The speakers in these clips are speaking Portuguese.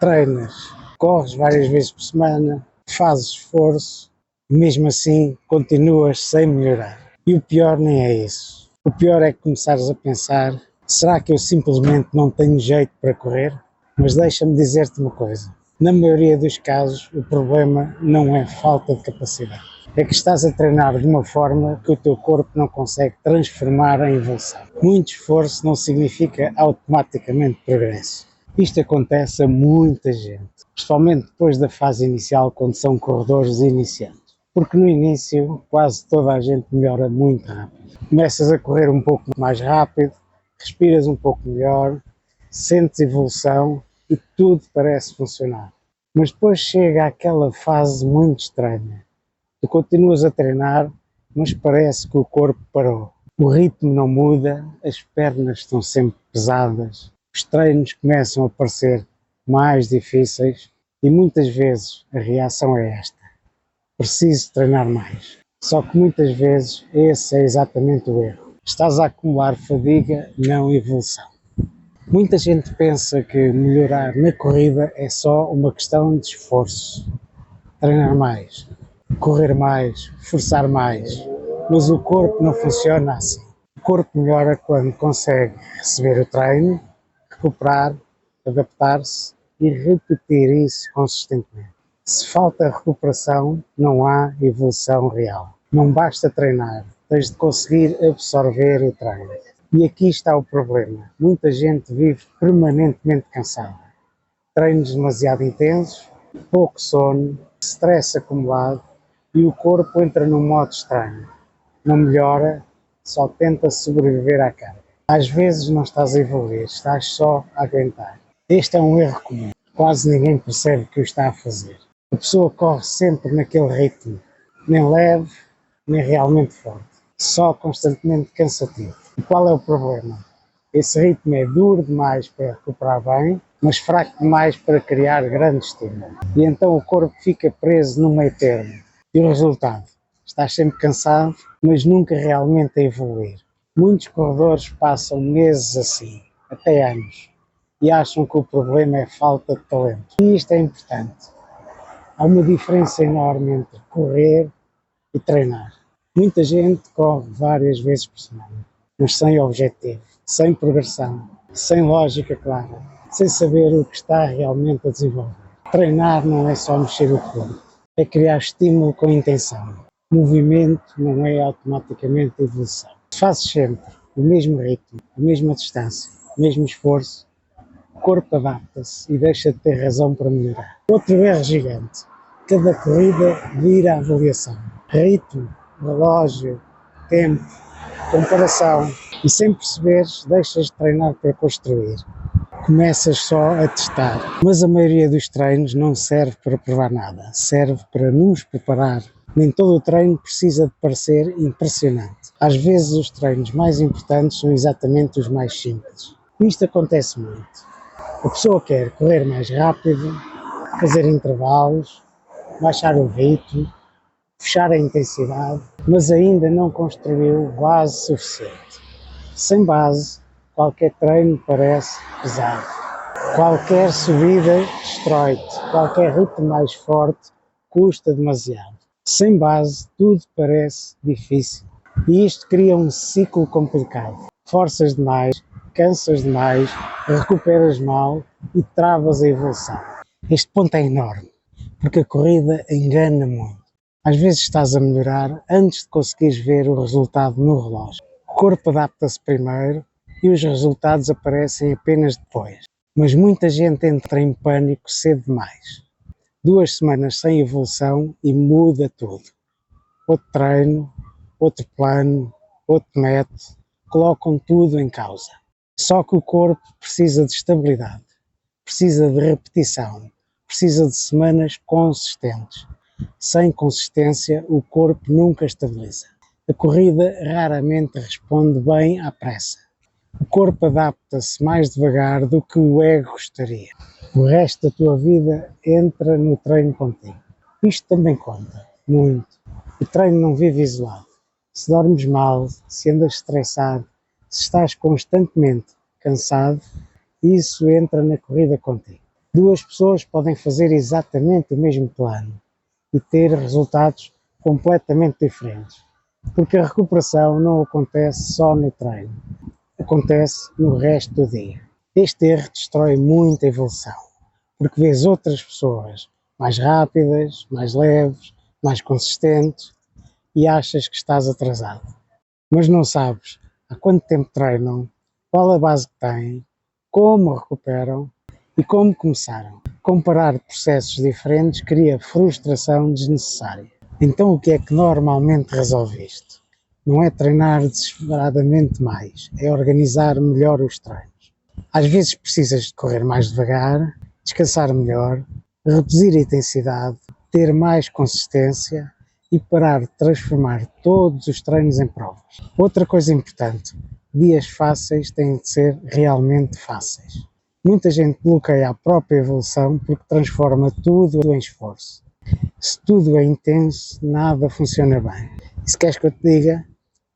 Treinas, corres várias vezes por semana, fazes esforço, e mesmo assim continuas sem melhorar. E o pior nem é isso. O pior é começares a pensar, será que eu simplesmente não tenho jeito para correr? Mas deixa-me dizer-te uma coisa. Na maioria dos casos, o problema não é falta de capacidade. É que estás a treinar de uma forma que o teu corpo não consegue transformar em evolução. Muito esforço não significa automaticamente progresso. Isto acontece a muita gente, principalmente depois da fase inicial, quando são corredores iniciantes. Porque no início quase toda a gente melhora muito rápido. Começas a correr um pouco mais rápido, respiras um pouco melhor, sentes evolução e tudo parece funcionar. Mas depois chega aquela fase muito estranha. Tu continuas a treinar, mas parece que o corpo parou. O ritmo não muda, as pernas estão sempre pesadas, os treinos começam a parecer mais difíceis e muitas vezes a reação é esta: preciso treinar mais. Só que muitas vezes esse é exatamente o erro. Estás a acumular fadiga, não evolução. Muita gente pensa que melhorar na corrida é só uma questão de esforço. Treinar mais, correr mais, forçar mais. Mas o corpo não funciona assim. O corpo melhora quando consegue receber o treino, recuperar, adaptar-se e repetir isso consistentemente. Se falta recuperação, não há evolução real. Não basta treinar, tens de conseguir absorver o treino. E aqui está o problema. Muita gente vive permanentemente cansada. Treinos demasiado intensos, pouco sono, stress acumulado e o corpo entra num modo estranho. Não melhora, só tenta sobreviver à carga. Às vezes não estás a evoluir, estás só a aguentar. Este é um erro comum. Quase ninguém percebe que o está a fazer. A pessoa corre sempre naquele ritmo, nem leve, nem realmente forte. Só constantemente cansativo. E qual é o problema? Esse ritmo é duro demais para recuperar bem, mas fraco demais para criar grande estímulo. E então o corpo fica preso no meio termo. E o resultado? Estás sempre cansado, mas nunca realmente a evoluir. Muitos corredores passam meses assim, até anos, e acham que o problema é falta de talento. E isto é importante. Há uma diferença enorme entre correr e treinar. Muita gente corre várias vezes por semana, mas sem objetivo, sem progressão, sem lógica clara, sem saber o que está realmente a desenvolver. Treinar não é só mexer o corpo, é criar estímulo com intenção. Movimento não é automaticamente evolução. Se fazes sempre o mesmo ritmo, a mesma distância, o mesmo esforço, o corpo adapta-se e deixa de ter razão para melhorar. Outro erro gigante. Cada corrida vira avaliação. Ritmo, relógio, tempo, comparação. E sem perceberes, deixas de treinar para construir. Começas só a testar. Mas a maioria dos treinos não serve para provar nada. Serve para nos preparar. Nem todo o treino precisa de parecer impressionante. Às vezes os treinos mais importantes são exatamente os mais simples. Isto acontece muito. A pessoa quer correr mais rápido, fazer intervalos, baixar o ritmo, fechar a intensidade, mas ainda não construiu base suficiente. Sem base, qualquer treino parece pesado. Qualquer subida destrói-te, qualquer ritmo mais forte custa demasiado. Sem base, tudo parece difícil. E isto cria um ciclo complicado. Forças demais, cansas demais, recuperas mal e travas a evolução. Este ponto é enorme, porque a corrida engana muito. Às vezes estás a melhorar antes de conseguires ver o resultado no relógio. O corpo adapta-se primeiro e os resultados aparecem apenas depois. Mas muita gente entra em pânico cedo demais. 2 semanas sem evolução e muda tudo. Outro treino, outro plano, outro método, colocam tudo em causa. Só que o corpo precisa de estabilidade, precisa de repetição, precisa de semanas consistentes. Sem consistência, o corpo nunca estabiliza. A corrida raramente responde bem à pressa. O corpo adapta-se mais devagar do que o ego gostaria. O resto da tua vida entra no treino contigo. Isto também conta, muito. O treino não vive isolado. Se dormes mal, se andas estressado, se estás constantemente cansado, isso entra na corrida contigo. Duas pessoas podem fazer exatamente o mesmo plano e ter resultados completamente diferentes, porque a recuperação não acontece só no treino, acontece no resto do dia. Este erro destrói muito a evolução, porque vês outras pessoas mais rápidas, mais leves, mais consistentes e achas que estás atrasado. Mas não sabes há quanto tempo treinam, qual a base que têm, como recuperam e como começaram. Comparar processos diferentes cria frustração desnecessária. Então o que é que normalmente resolve isto? Não é treinar desesperadamente mais, é organizar melhor os treinos. Às vezes precisas de correr mais devagar, descansar melhor, reduzir a intensidade, ter mais consistência e parar de transformar todos os treinos em provas. Outra coisa importante, dias fáceis têm de ser realmente fáceis. Muita gente bloqueia a própria evolução porque transforma tudo em esforço. Se tudo é intenso, nada funciona bem. E se queres que eu te diga,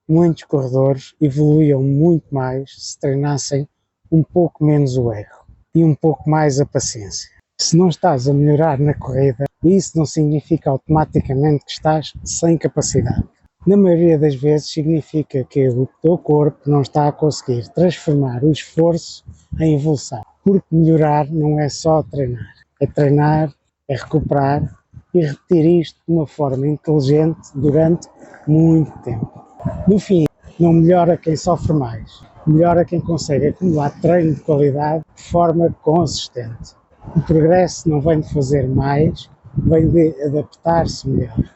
muitos corredores evoluíam muito mais se treinassem um pouco menos o erro e um pouco mais a paciência. Se não estás a melhorar na corrida, isso não significa automaticamente que estás sem capacidade. Na maioria das vezes significa que o teu corpo não está a conseguir transformar o esforço em evolução. Porque melhorar não é só treinar, é recuperar e repetir isto de uma forma inteligente durante muito tempo. No fim, não melhora quem sofre mais, melhora quem consegue acumular treino de qualidade de forma consistente. O progresso não vem de fazer mais, vem de adaptar-se melhor.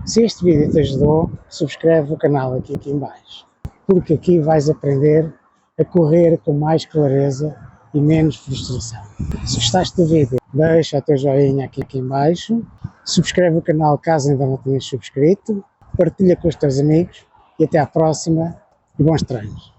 Se este vídeo te ajudou, subscreve o canal aqui em baixo, porque aqui vais aprender a correr com mais clareza e menos frustração. Se gostaste do vídeo, deixa o teu joinha aqui em baixo, subscreve o canal caso ainda não tenhas subscrito, partilha com os teus amigos e até à próxima e bons treinos.